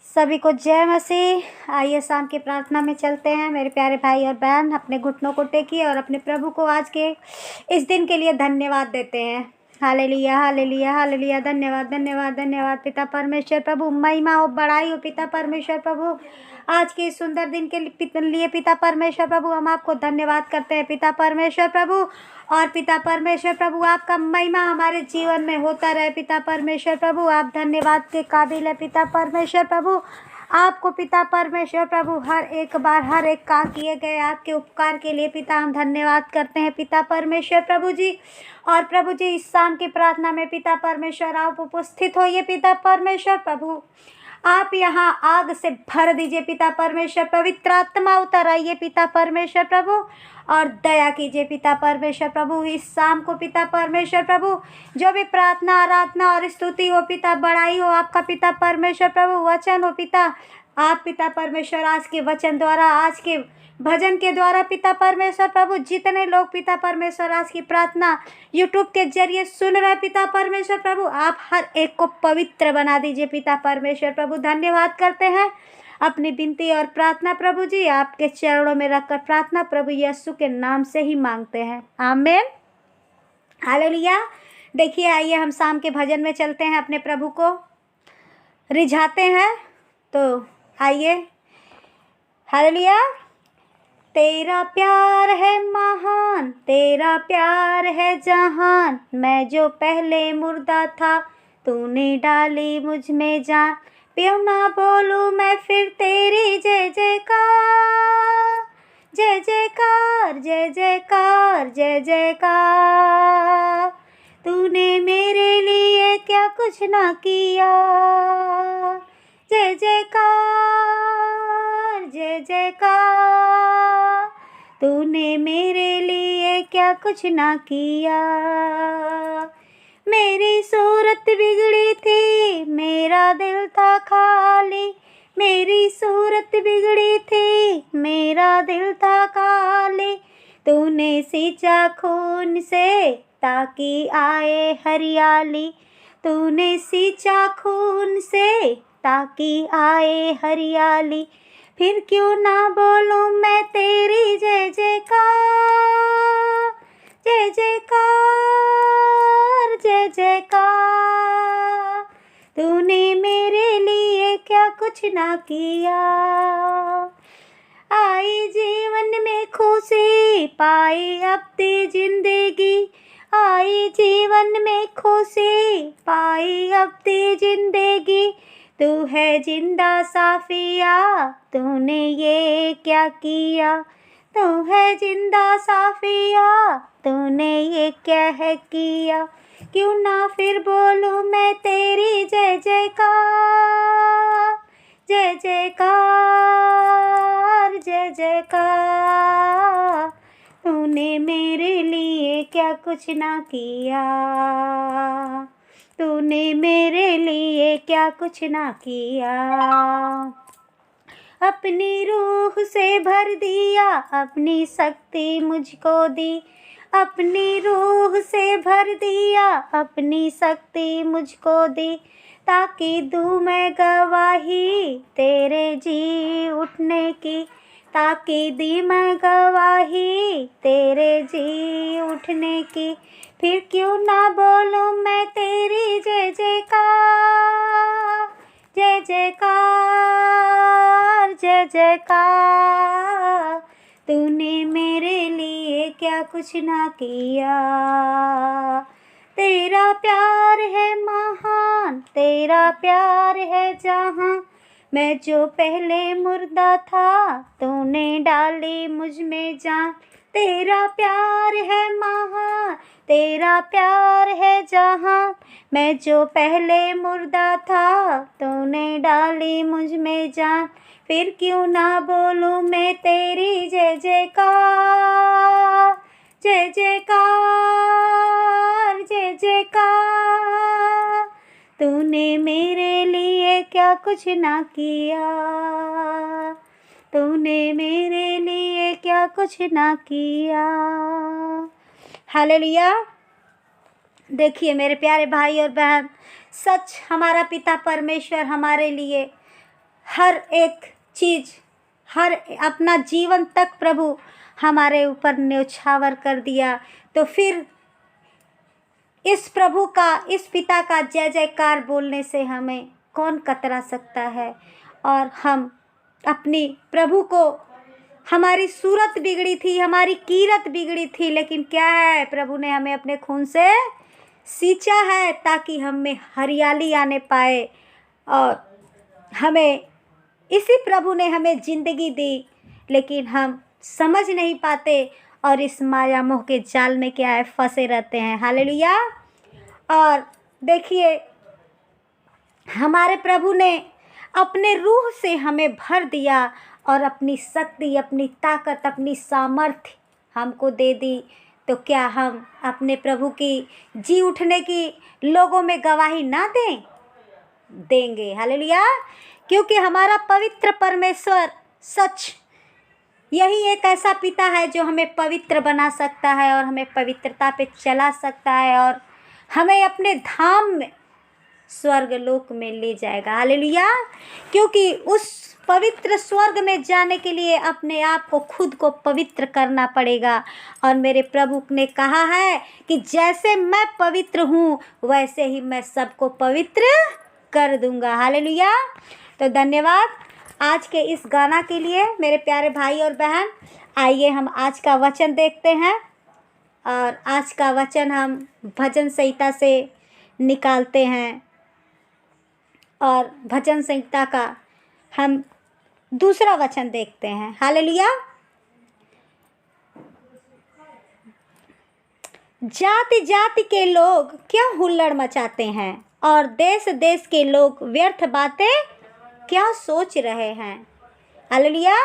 सभी को जय मसीह। आइए शाम की प्रार्थना में चलते हैं। मेरे प्यारे भाई और बहन, अपने घुटनों को टेकिए और अपने प्रभु को आज के इस दिन के लिए धन्यवाद देते हैं। Hallelujah hallelujah hallelujah. धन्यवाद धन्यवाद धन्यवाद पिता परमेश्वर प्रभु। महिमा हो, बड़ाई हो पिता परमेश्वर प्रभु। आज के इस सुंदर दिन के लिए पिता परमेश्वर प्रभु हम आपको धन्यवाद करते हैं पिता परमेश्वर प्रभु। और पिता परमेश्वर प्रभु, आपका महिमा हमारे जीवन में होता रहे पिता परमेश्वर प्रभु। आप धन्यवाद के काबिल है पिता परमेश्वर प्रभु। आपको पिता परमेश्वर प्रभु हर एक बार हर एक का किए गए आपके उपकार के लिए पिता हम धन्यवाद करते हैं पिता परमेश्वर प्रभु जी। और प्रभु जी, इस शाम की प्रार्थना में पिता परमेश्वर आप उपस्थित होइए पिता परमेश्वर प्रभु। आप यहाँ आग से भर दीजिए पिता परमेश्वर। पवित्र आत्मा उतर आइए पिता परमेश्वर प्रभु और दया कीजिए पिता परमेश्वर प्रभु। इस शाम को पिता परमेश्वर प्रभु जो भी प्रार्थना आराधना और स्तुति हो पिता, बड़ाई हो आपका पिता परमेश्वर प्रभु, वचन हो पिता, आप पिता परमेश्वर आज के वचन द्वारा, आज के भजन के द्वारा पिता परमेश्वर प्रभु, जितने लोग पिता परमेश्वर आज की प्रार्थना यूट्यूब के जरिए सुन रहे पिता परमेश्वर प्रभु, आप हर एक को पवित्र बना दीजिए पिता परमेश्वर प्रभु। धन्यवाद करते हैं। अपनी विनती और प्रार्थना प्रभु जी आपके चरणों में रखकर प्रार्थना प्रभु यीशु के नाम से ही मांगते हैं, आमीन हालेलुया। देखिए, आइए हम शाम के भजन में चलते हैं, अपने प्रभु को रिझाते हैं। तो आइए, हालेलुया। तेरा प्यार है महान, तेरा प्यार है जहान, मैं जो पहले मुर्दा था तूने डाली मुझ में जान। क्यों ना बोलूं मैं फिर तेरी जय जयकार, जय जयकार जय जयकार जय जयकार। तूने मेरे लिए क्या कुछ ना किया, जय जयकार जय जयकार। तूने मेरे लिए क्या कुछ ना किया। मेरी सूरत बिगड़ी थी, मेरा दिल था खाली, मेरी सूरत बिगड़ी थी, मेरा दिल था खाली। तूने सींचा खून से ताकि आए हरियाली, तूने सींचा खून से ताकि आए हरियाली। फिर क्यों ना बोलूं मैं तेरी जय जयकार, जय जयकार जय जयकार। तूने मेरे लिए क्या कुछ ना किया। आई जीवन में खुशी, पाई अपनी जिंदगी, आई जीवन में खुशी, पाई अपनी जिंदगी। तू है जिंदा साफिया, तूने ये क्या किया। तू है जिंदा साफिया, तूने ये क्या है किया। क्यों ना फिर बोलूं मैं तेरी जय जयकार, जय जयकार जय जयकार। तूने मेरे लिए क्या कुछ ना किया, तूने मेरे लिए क्या कुछ ना किया। अपनी रूह से भर दिया, अपनी शक्ति मुझको दी, अपनी रूह से भर दिया, अपनी शक्ति मुझको दी। ताकि दूँ मैं गवाही तेरे जी उठने की, ताकि दी मैं गवाही तेरे जी उठने की। फिर क्यों ना बोलूं मैं तेरी जय जयकार, जय जयकार जय जयकार। तूने मेरे लिए क्या कुछ ना किया। तेरा प्यार है महान, तेरा प्यार है जहां, मैं जो पहले मुर्दा था तूने डाली मुझ में जान। तेरा प्यार है महान, तेरा प्यार है जहां, मैं जो पहले मुर्दा था तूने डाली मुझ में जान। फिर क्यों ना बोलूं मैं तेरी जय जयकार, जय जयकार जय जयकार। तूने मेरे लिए क्या कुछ ना किया, तूने मेरे लिए क्या कुछ ना किया। हालेलुया। देखिए मेरे प्यारे भाई और बहन, सच हमारा पिता परमेश्वर हमारे लिए हर एक चीज़, हर अपना जीवन तक प्रभु हमारे ऊपर न्यौछावर कर दिया, तो फिर इस प्रभु का, इस पिता का जय जयकार बोलने से हमें कौन कतरा सकता है। और हम अपनी प्रभु को, हमारी सूरत बिगड़ी थी, हमारी कीरत बिगड़ी थी, लेकिन क्या है, प्रभु ने हमें अपने खून से सींचा है ताकि हम में हरियाली आने पाए। और हमें, इसी प्रभु ने हमें ज़िंदगी दी, लेकिन हम समझ नहीं पाते और इस माया मोह के जाल में क्या है, फंसे रहते हैं। हालेलुया। और देखिए, हमारे प्रभु ने अपने रूह से हमें भर दिया और अपनी शक्ति, अपनी ताकत, अपनी सामर्थ्य हमको दे दी। तो क्या हम अपने प्रभु की जी उठने की लोगों में गवाही ना दें? देंगे। हालेलुया। क्योंकि हमारा पवित्र परमेश्वर सच, यही एक ऐसा पिता है जो हमें पवित्र बना सकता है और हमें पवित्रता पे चला सकता है और हमें अपने धाम में, स्वर्ग लोक में ले जाएगा। हालेलुया। क्योंकि उस पवित्र स्वर्ग में जाने के लिए अपने आप को, खुद को पवित्र करना पड़ेगा। और मेरे प्रभु ने कहा है कि जैसे मैं पवित्र हूँ वैसे ही मैं सबको पवित्र कर दूंगा। हालेलुया। तो धन्यवाद आज के इस गाना के लिए मेरे प्यारे भाई और बहन। आइए हम आज का वचन देखते हैं, और आज का वचन हम भजन संहिता से निकालते हैं। और भजन संहिता का हम दूसरा वचन देखते हैं। हालेलुया। जाति जाति के लोग क्यों हुल्लड़ मचाते हैं और देश देश के लोग व्यर्थ बातें क्या सोच रहे हैं। हालेलुया।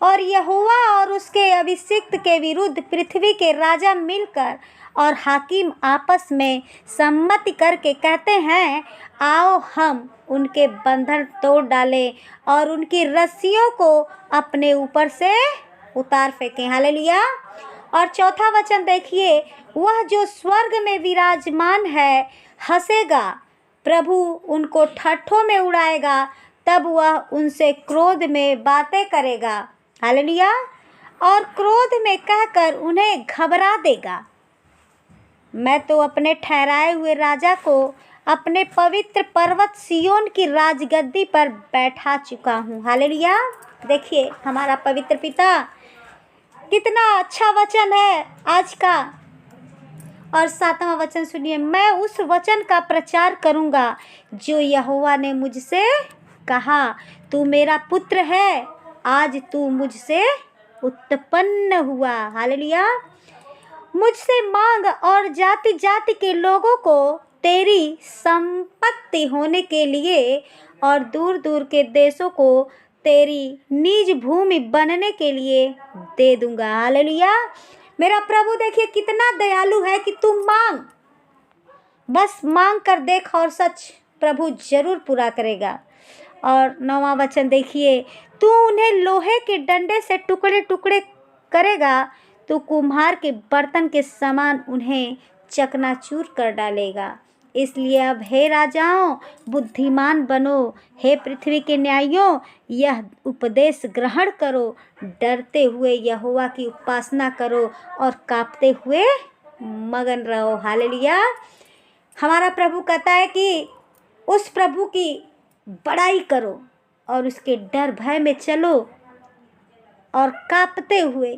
और यहोवा और उसके अभिषिक्त के विरुद्ध पृथ्वी के राजा मिलकर और हाकिम आपस में सम्मति करके कहते हैं, आओ हम उनके बंधन तोड़ डालें और उनकी रस्सियों को अपने ऊपर से उतार फेंकें। हालेलुया। और चौथा वचन देखिए, वह जो स्वर्ग में विराजमान है हंसेगा, प्रभु उनको ठट्ठों में उड़ाएगा, तब वह उनसे क्रोध में बातें करेगा। हालेलुया। और क्रोध में कहकर उन्हें घबरा देगा। मैं तो अपने ठहराए हुए राजा को अपने पवित्र पर्वत सियोन की राजगद्दी पर बैठा चुका हूँ। हालेलुया। देखिए हमारा पवित्र पिता, कितना अच्छा वचन है आज का। और 7वां वचन सुनिए, मैं उस वचन का प्रचार करूँगा जो यहोवा ने मुझसे कहा, तू मेरा पुत्र है, आज तू मुझसे उत्पन्न हुआ। हालेलुया। मुझसे मांग और जाति जाति के लोगों को तेरी संपत्ति होने के लिए और दूर दूर के देशों को तेरी निज भूमि बनने के लिए दे दूंगा। हालेलुया। मेरा प्रभु देखिए कितना दयालु है कि तू मांग, बस मांग कर देख और सच प्रभु जरूर पूरा करेगा। और 9वां वचन देखिए, तू उन्हें लोहे के डंडे से टुकड़े टुकड़े करेगा, तू कुम्हार के बर्तन के समान उन्हें चकनाचूर कर डालेगा। इसलिए अब हे राजाओं बुद्धिमान बनो, हे पृथ्वी के न्यायियों यह उपदेश ग्रहण करो, डरते हुए यहोवा की उपासना करो और कांपते हुए मगन रहो। हालेलुया। हमारा प्रभु कहता है कि उस प्रभु की बड़ाई करो और उसके डर भय में चलो और कांपते हुए,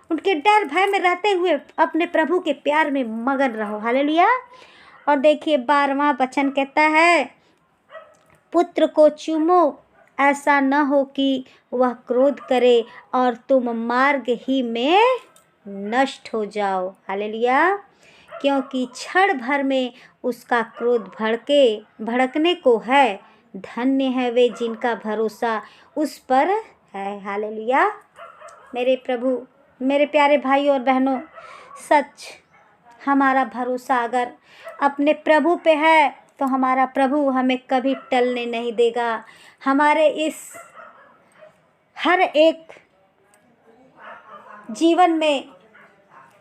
उनके डर भय में रहते हुए अपने प्रभु के प्यार में मगन रहो। हालेलुया। और देखिए 12वां वचन कहता है, पुत्र को चूमो, ऐसा न हो कि वह क्रोध करे और तुम मार्ग ही में नष्ट हो जाओ। हालेलुया। क्योंकि क्षण भर में उसका क्रोध भड़कने को है, धन्य है वे जिनका भरोसा उस पर है। हालेलुया। मेरे प्रभु, मेरे प्यारे भाई और बहनों, सच हमारा भरोसा अगर अपने प्रभु पे है तो हमारा प्रभु हमें कभी टलने नहीं देगा। हमारे इस हर एक जीवन में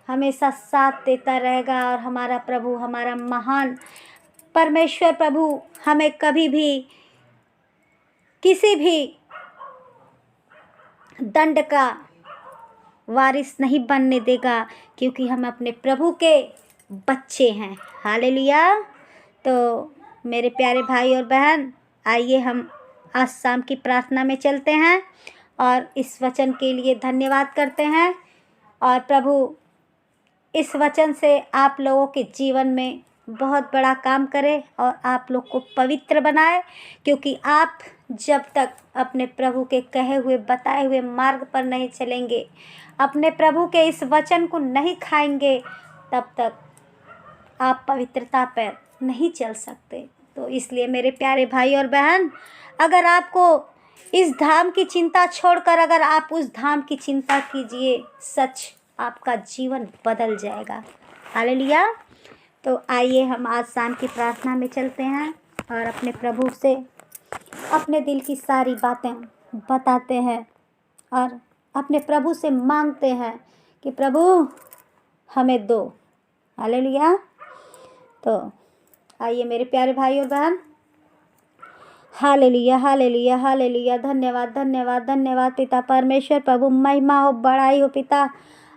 हमेशा साथ देता रहेगा। और हमारा प्रभु, हमारा महान परमेश्वर प्रभु हमें कभी भी किसी भी दंड का वारिस नहीं बनने देगा, क्योंकि हम अपने प्रभु के बच्चे हैं। हालेलुया। तो मेरे प्यारे भाई और बहन, आइए हम आज शाम की प्रार्थना में चलते हैं और इस वचन के लिए धन्यवाद करते हैं। और प्रभु इस वचन से आप लोगों के जीवन में बहुत बड़ा काम करे और आप लोग को पवित्र बनाए, क्योंकि आप जब तक अपने प्रभु के कहे हुए बताए हुए मार्ग पर नहीं चलेंगे, अपने प्रभु के इस वचन को नहीं खाएंगे, तब तक आप पवित्रता पर नहीं चल सकते। तो इसलिए मेरे प्यारे भाई और बहन, अगर आपको इस धाम की चिंता छोड़कर अगर आप उस धाम की चिंता कीजिए, सच आपका जीवन बदल जाएगा। हालेलुया। तो आइए हम आज शाम की प्रार्थना में चलते हैं और अपने प्रभु से अपने दिल की सारी बातें बताते हैं और अपने प्रभु से मांगते हैं कि प्रभु हमें दो। हालेलुया। तो आइए मेरे प्यारे भाई और बहन, हालेलुया हालेलुया हालेलुया। धन्यवाद धन्यवाद धन्यवाद पिता परमेश्वर। प्रभु महिमा हो, बड़ाई हो पिता,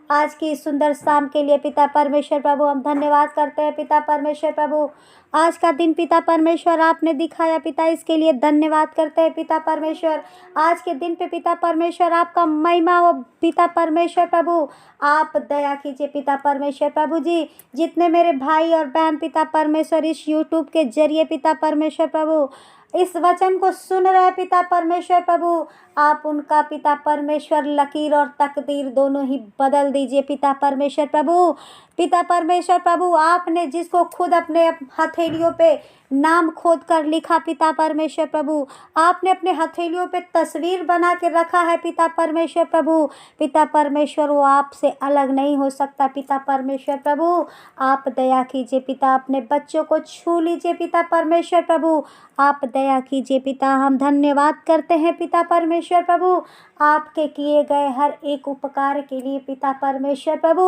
आज की इस सुंदर शाम के लिए पिता परमेश्वर प्रभु हम धन्यवाद करते हैं पिता परमेश्वर प्रभु। आज का दिन पिता परमेश्वर आपने दिखाया पिता, इसके लिए धन्यवाद करते हैं पिता परमेश्वर। आज के दिन पे पिता परमेश्वर आपका महिमा हो पिता परमेश्वर प्रभु। आप दया कीजिए पिता परमेश्वर प्रभु जी। जितने मेरे भाई और बहन पिता परमेश्वर इस यूट्यूब के जरिए पिता परमेश्वर प्रभु इस वचन को सुन रहे पिता परमेश्वर प्रभु, आप उनका पिता परमेश्वर लकीर और तकदीर दोनों ही बदल दीजिए पिता परमेश्वर प्रभु। पिता परमेश्वर प्रभु, आपने जिसको खुद अपने हथेलियों पे नाम खोद कर लिखा पिता परमेश्वर प्रभु, आपने अपने हथेलियों पे तस्वीर बना के रखा है पिता परमेश्वर प्रभु। पिता परमेश्वर वो आपसे अलग नहीं हो सकता पिता परमेश्वर प्रभु। आप दया कीजिए पिता, अपने बच्चों को छू लीजिए पिता परमेश्वर प्रभु। आप दया कीजिए पिता, हम धन्यवाद करते हैं पिता परमेश्वर प्रभु आपके किए गए हर एक उपकार के लिए पिता परमेश्वर प्रभु।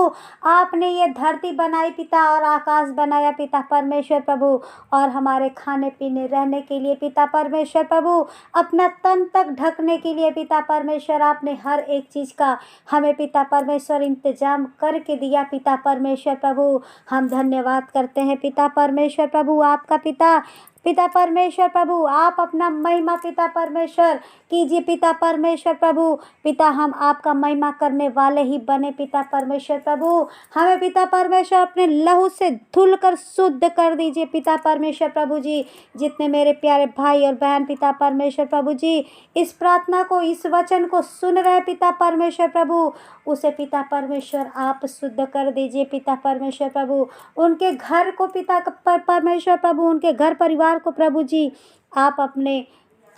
आपने ये धरती बनाई पिता और आकाश बनाया पिता परमेश्वर प्रभु, और हमारे खाने पीने रहने के लिए पिता परमेश्वर प्रभु, अपना तन तक ढकने के लिए पिता परमेश्वर आपने हर एक चीज़ का हमें पिता परमेश्वर इंतजाम करके दिया पिता परमेश्वर प्रभु। हम धन्यवाद करते हैं पिता परमेश्वर प्रभु आपका पिता परमेश्वर प्रभु। आप अपना महिमा पिता परमेश्वर कीजिए पिता परमेश्वर प्रभु। पिता हम आपका महिमा करने वाले ही बने पिता परमेश्वर प्रभु। हमें पिता परमेश्वर अपने लहू से धुल कर शुद्ध कर दीजिए पिता परमेश्वर प्रभु जी। जितने मेरे प्यारे भाई और बहन पिता परमेश्वर प्रभु जी इस प्रार्थना को इस वचन को सुन रहे पिता परमेश्वर प्रभु, उसे पिता परमेश्वर आप शुद्ध कर दीजिए पिता परमेश्वर प्रभु। उनके घर को पिता परमेश्वर प्रभु, उनके घर परिवार को प्रभु जी आप अपने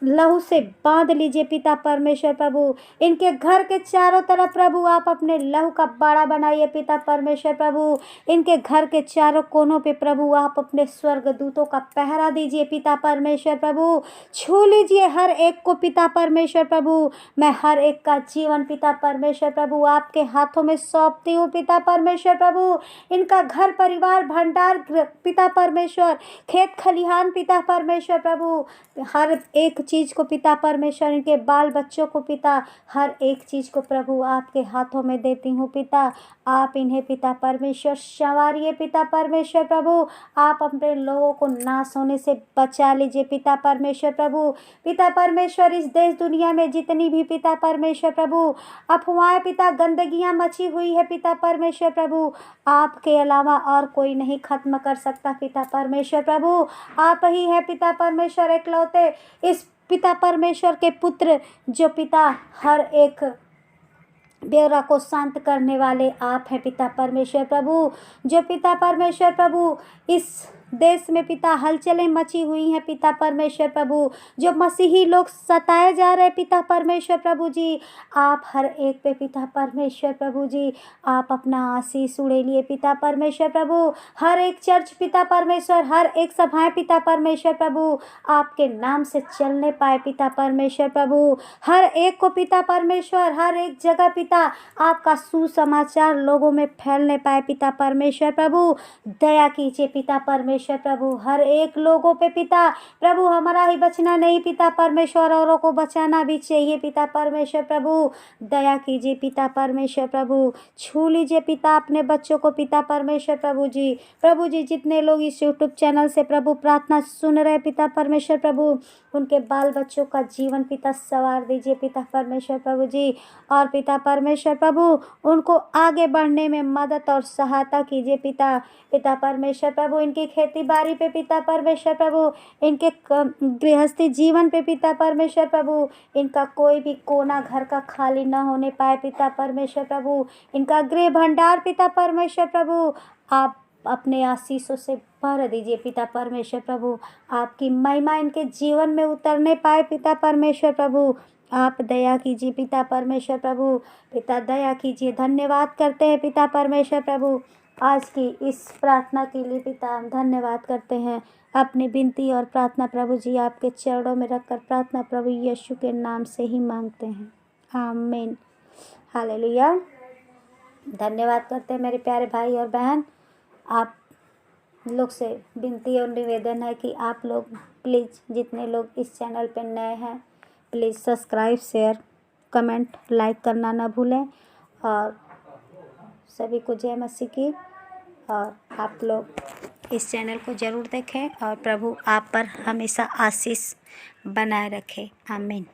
लहू से बांध लीजिए पिता परमेश्वर प्रभु। इनके घर के चारों तरफ प्रभु आप अपने लहू का बाड़ा बनाइए पिता परमेश्वर प्रभु। इनके घर के चारों कोनों पे प्रभु आप अपने स्वर्ग दूतों का पहरा दीजिए पिता परमेश्वर प्रभु। छू लीजिए हर एक को पिता परमेश्वर प्रभु। मैं हर एक का जीवन पिता परमेश्वर प्रभु आपके हाथों में सौंपती हूँ पिता परमेश्वर प्रभु। इनका घर परिवार भंडार पिता परमेश्वर, खेत खलिहान पिता परमेश्वर प्रभु, हर एक चीज़ को पिता परमेश्वर, इनके बाल बच्चों को पिता, हर एक चीज़ को प्रभु आपके हाथों में देती हूँ पिता। आप इन्हें पिता परमेश्वर संवारिए पिता परमेश्वर प्रभु। आप अपने लोगों को नाश होने से बचा लीजिए पिता परमेश्वर प्रभु। पिता परमेश्वर इस देश दुनिया में जितनी भी पिता परमेश्वर प्रभु अफवाहें पिता गंदगियाँ मची हुई है पिता परमेश्वर प्रभु, आपके अलावा और कोई नहीं खत्म कर सकता पिता परमेश्वर प्रभु। आप ही है पिता परमेश्वर एकलौते इस पिता परमेश्वर के पुत्र, जो पिता हर एक बेवरा को शांत करने वाले आप हैं पिता परमेश्वर प्रभु। जो पिता परमेश्वर प्रभु इस देश में पिता हलचलें मची हुई हैं पिता परमेश्वर प्रभु, जो मसीही लोग सताए जा रहे पिता परमेश्वर प्रभु जी, आप हर एक पे पिता परमेश्वर प्रभु जी आप अपना आशीष उड़ेलिए पिता परमेश्वर प्रभु। हर एक चर्च पिता परमेश्वर, हर एक सभाएं पिता परमेश्वर प्रभु आपके नाम से चलने पाए पिता परमेश्वर प्रभु। हर एक को पिता परमेश्वर, हर एक जगह पिता आपका सुसमाचार लोगों में फैलने पाए पिता परमेश्वर प्रभु। दया कीजिए पिता परमेश्वर परमेश्वर प्रभु, हर एक लोगों पे पिता प्रभु, हमारा ही बचना नहीं पिता परमेश्वर, औरों को बचाना भी चाहिए पिता परमेश्वर प्रभु। दया कीजिए पिता परमेश्वर प्रभु, छू लीजिए पिता अपने बच्चों को पिता परमेश्वर प्रभु जी। प्रभु जी, जितने लोग इस यूट्यूब चैनल से प्रभु प्रार्थना सुन रहे पिता परमेश्वर प्रभु, उनके बाल बच्चों का जीवन पिता संवार दीजिए पिता परमेश्वर प्रभु जी। और पिता परमेश्वर प्रभु, उनको आगे बढ़ने में मदद और सहायता कीजिए पिता परमेश्वर प्रभु। इनकी खेती बाड़ी पे पिता परमेश्वर प्रभु, इनके गृहस्थी जीवन पे पिता परमेश्वर प्रभु, इनका कोई भी कोना घर का खाली न होने पाए पिता परमेश्वर प्रभु। इनका गृह भंडार पिता परमेश्वर प्रभु, आप अपने आशीषों से भर दीजिए पिता परमेश्वर प्रभु। आपकी महिमा इनके जीवन में उतरने पाए पिता परमेश्वर प्रभु। आप दया कीजिए पिता परमेश्वर प्रभु, पिता दया कीजिए। धन्यवाद करते हैं पिता परमेश्वर प्रभु, आज की इस प्रार्थना के लिए पिता धन्यवाद करते हैं। अपनी विनती और प्रार्थना प्रभु जी आपके चरणों में रखकर प्रार्थना प्रभु यीशु के नाम से ही मांगते हैं, आमीन। हालेलुया। धन्यवाद करते हैं मेरे प्यारे भाई और बहन। आप लोग से विनती और निवेदन है कि आप लोग प्लीज़, जितने लोग इस चैनल पर नए हैं, please subscribe, share, comment, like करना ना भूलें। और सभी को जय मसीह की। और आप लोग इस चैनल को ज़रूर देखें और प्रभु आप पर हमेशा आशीष बनाए रखे, आमीन।